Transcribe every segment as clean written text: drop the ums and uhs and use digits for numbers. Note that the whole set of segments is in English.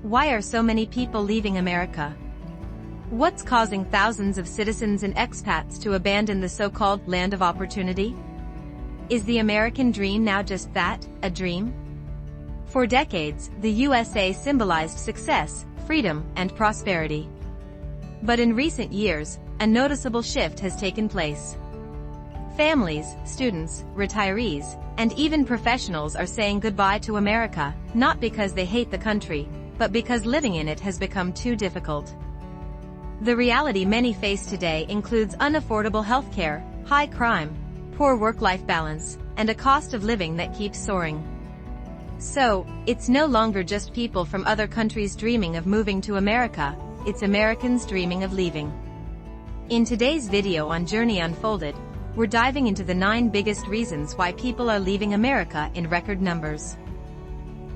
Why are so many people leaving America? What's causing thousands of citizens and expats to abandon the so-called land of opportunity? Is the American dream now just that, a dream? For decades, the USA symbolized success, freedom, and prosperity. But in recent years, a noticeable shift has taken place. Families, students, retirees, and even professionals are saying goodbye to America, not because they hate the country, but because living in it has become too difficult. The reality many face today includes unaffordable healthcare, high crime, poor work-life balance, and a cost of living that keeps soaring. So, it's no longer just people from other countries dreaming of moving to America, it's Americans dreaming of leaving. In today's video on Journey Unfolded, we're diving into the 9 biggest reasons why people are leaving America in record numbers.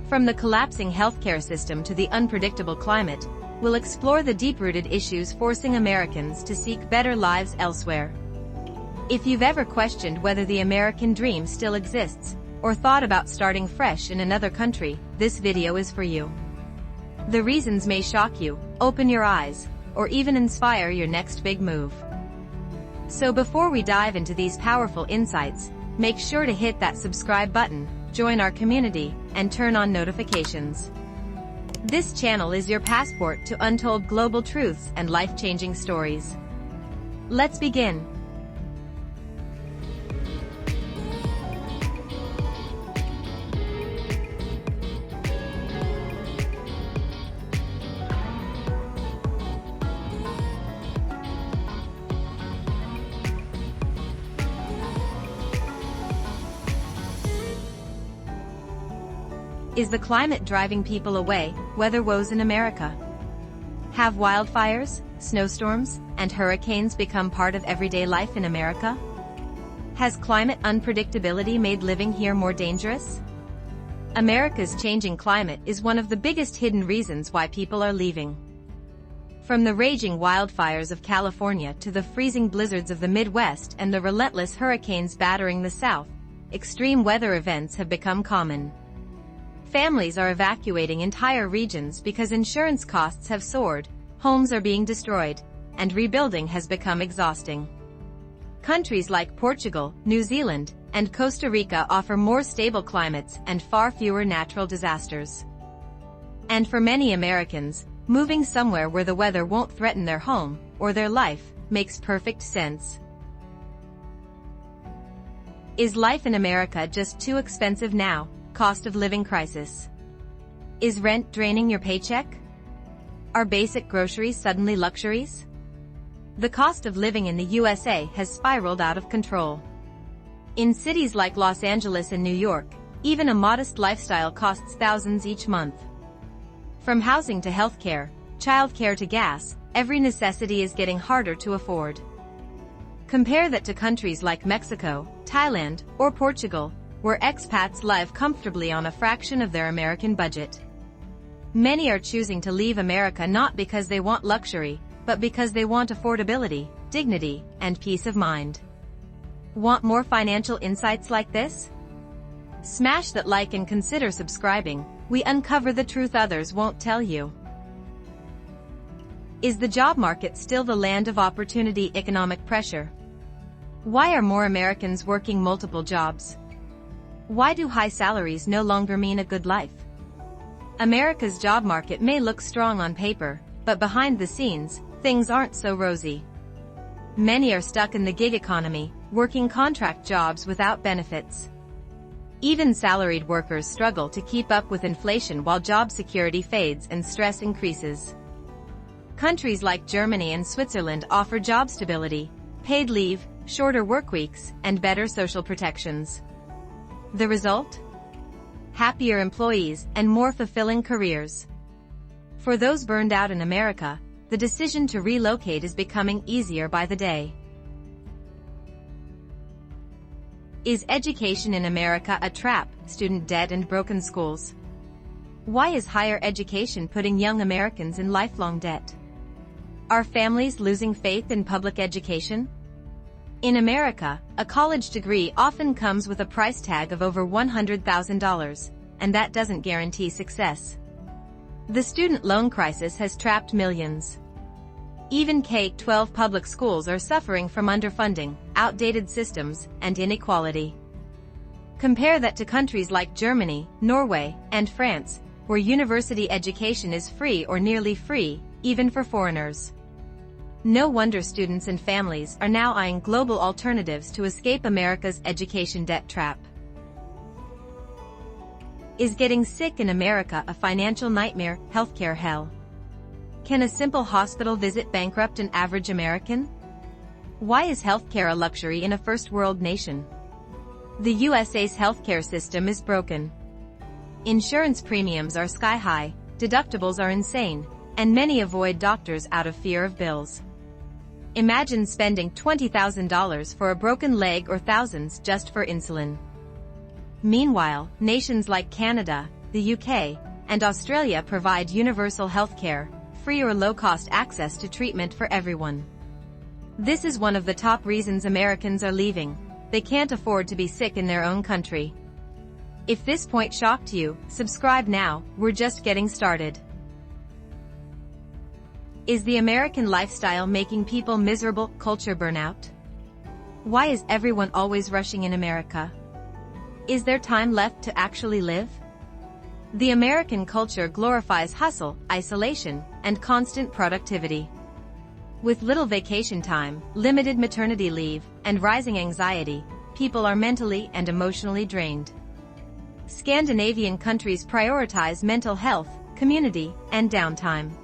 From the collapsing healthcare system to the unpredictable climate, we'll explore the deep-rooted issues forcing Americans to seek better lives elsewhere. If you've ever questioned whether the American dream still exists, or thought about starting fresh in another country, this video is for you. The reasons may shock you, open your eyes, or even inspire your next big move. So before we dive into these powerful insights, make sure to hit that subscribe button, join our community, and turn on notifications. This channel is your passport to untold global truths and life-changing stories. Let's begin. Is the climate driving people away? Weather woes in America. Have wildfires, snowstorms, and hurricanes become part of everyday life in America? Has climate unpredictability made living here more dangerous? America's changing climate is one of the biggest hidden reasons why people are leaving. From the raging wildfires of California to the freezing blizzards of the Midwest and the relentless hurricanes battering the South, extreme weather events have become common. Families are evacuating entire regions because insurance costs have soared, homes are being destroyed, and rebuilding has become exhausting. Countries like Portugal, New Zealand, and Costa Rica offer more stable climates and far fewer natural disasters. And for many Americans, moving somewhere where the weather won't threaten their home or their life makes perfect sense. Is life in America just too expensive now? Cost of living crisis. Is rent draining your paycheck? Are basic groceries suddenly luxuries? The cost of living in the USA has spiraled out of control. In cities like Los Angeles and New York, even a modest lifestyle costs thousands each month. From housing to healthcare, childcare to gas, every necessity is getting harder to afford. Compare that to countries like Mexico, Thailand, or Portugal, where expats live comfortably on a fraction of their American budget. Many are choosing to leave America not because they want luxury, but because they want affordability, dignity, and peace of mind. Want more financial insights like this? Smash that like and consider subscribing. We uncover the truth others won't tell you. Is the job market still the land of opportunity? Economic pressure. Why are more Americans working multiple jobs? Why do high salaries no longer mean a good life? America's job market may look strong on paper, but behind the scenes, things aren't so rosy. Many are stuck in the gig economy, working contract jobs without benefits. Even salaried workers struggle to keep up with inflation while job security fades and stress increases. Countries like Germany and Switzerland offer job stability, paid leave, shorter work weeks, and better social protections. The result? Happier employees and more fulfilling careers. For those burned out in America, the decision to relocate is becoming easier by the day. Is education in America a trap? Student debt and broken schools. Why is higher education putting young Americans in lifelong debt? Are families losing faith in public education? In America, a college degree often comes with a price tag of over $100,000, and that doesn't guarantee success. The student loan crisis has trapped millions. Even K-12 public schools are suffering from underfunding, outdated systems, and inequality. Compare that to countries like Germany, Norway, and France, where university education is free or nearly free, even for foreigners. No wonder students and families are now eyeing global alternatives to escape America's education debt trap. Is getting sick in America a financial nightmare, healthcare hell? Can a simple hospital visit bankrupt an average American? Why is healthcare a luxury in a first-world nation? The USA's healthcare system is broken. Insurance premiums are sky-high, deductibles are insane, and many avoid doctors out of fear of bills. Imagine spending $20,000 for a broken leg or thousands just for insulin. Meanwhile, nations like Canada, the UK, and Australia provide universal healthcare, free or low-cost access to treatment for everyone. This is one of the top reasons Americans are leaving. They can't afford to be sick in their own country. If this point shocked you, subscribe now, we're just getting started. Is the American lifestyle making people miserable? Culture burnout? Why is everyone always rushing in America? Is there time left to actually live? The American culture glorifies hustle, isolation, and constant productivity. With little vacation time, limited maternity leave, and rising anxiety, people are mentally and emotionally drained. Scandinavian countries prioritize mental health, community, and downtime.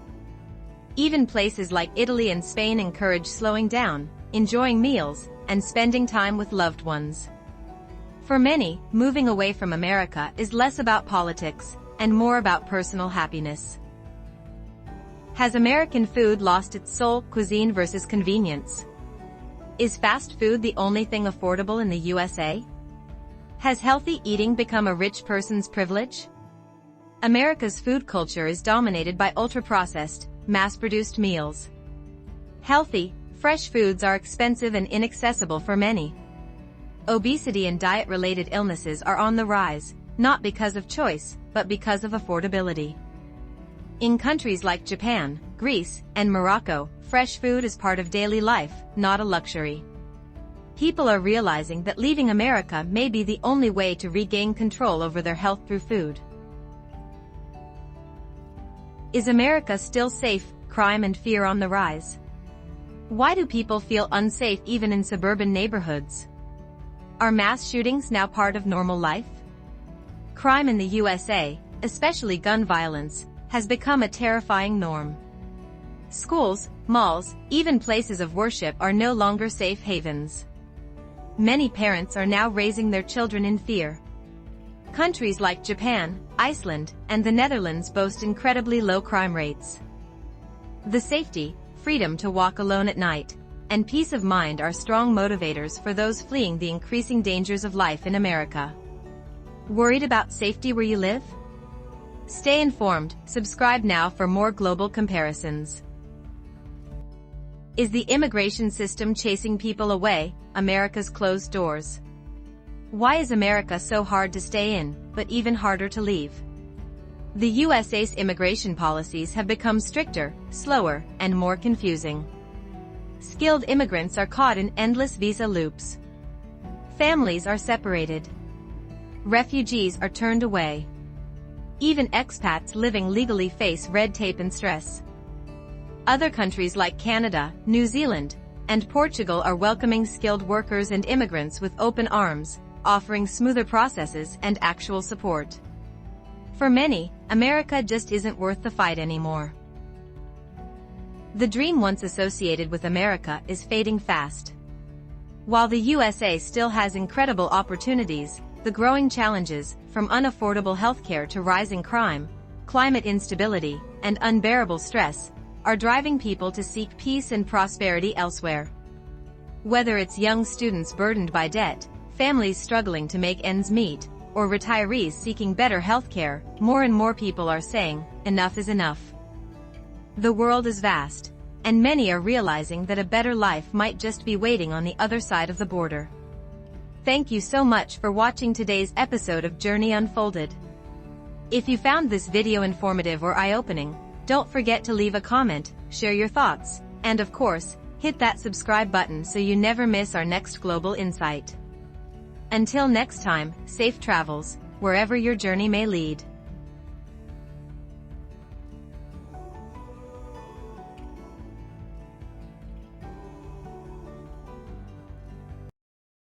Even places like Italy and Spain encourage slowing down, enjoying meals, and spending time with loved ones. For many, moving away from America is less about politics and more about personal happiness. Has American food lost its soul? Cuisine versus convenience. Is fast food the only thing affordable in the USA? Has healthy eating become a rich person's privilege? America's food culture is dominated by ultra-processed, mass-produced meals. Healthy, fresh foods are expensive and inaccessible for many. Obesity and diet-related illnesses are on the rise, not because of choice, but because of affordability. In countries like Japan, Greece, and Morocco, fresh food is part of daily life, not a luxury. People are realizing that leaving America may be the only way to regain control over their health through food. Is America still safe? Crime and fear on the rise. Why do people feel unsafe even in suburban neighborhoods? Are mass shootings now part of normal life? Crime in the USA, especially gun violence, has become a terrifying norm. Schools, malls, even places of worship are no longer safe havens. Many parents are now raising their children in fear. Countries like Japan, Iceland, and the Netherlands boast incredibly low crime rates. The safety, freedom to walk alone at night, and peace of mind are strong motivators for those fleeing the increasing dangers of life in America. Worried about safety where you live? Stay informed, subscribe now for more global comparisons. Is the immigration system chasing people away? America's closed doors. Why is America so hard to stay in, but even harder to leave? The USA's immigration policies have become stricter, slower, and more confusing. Skilled immigrants are caught in endless visa loops. Families are separated. Refugees are turned away. Even expats living legally face red tape and stress. Other countries like Canada, New Zealand, and Portugal are welcoming skilled workers and immigrants with open arms, offering smoother processes and actual support. For many, America just isn't worth the fight anymore. The dream once associated with America is fading fast. While the USA still has incredible opportunities, the growing challenges, from unaffordable healthcare to rising crime, climate instability, and unbearable stress, are driving people to seek peace and prosperity elsewhere. Whether it's young students burdened by debt, families struggling to make ends meet, or retirees seeking better healthcare, more and more people are saying, enough is enough. The world is vast, and many are realizing that a better life might just be waiting on the other side of the border. Thank you so much for watching today's episode of Journey Unfolded. If you found this video informative or eye-opening, don't forget to leave a comment, share your thoughts, and of course, hit that subscribe button so you never miss our next global insight. Until next time, safe travels, wherever your journey may lead.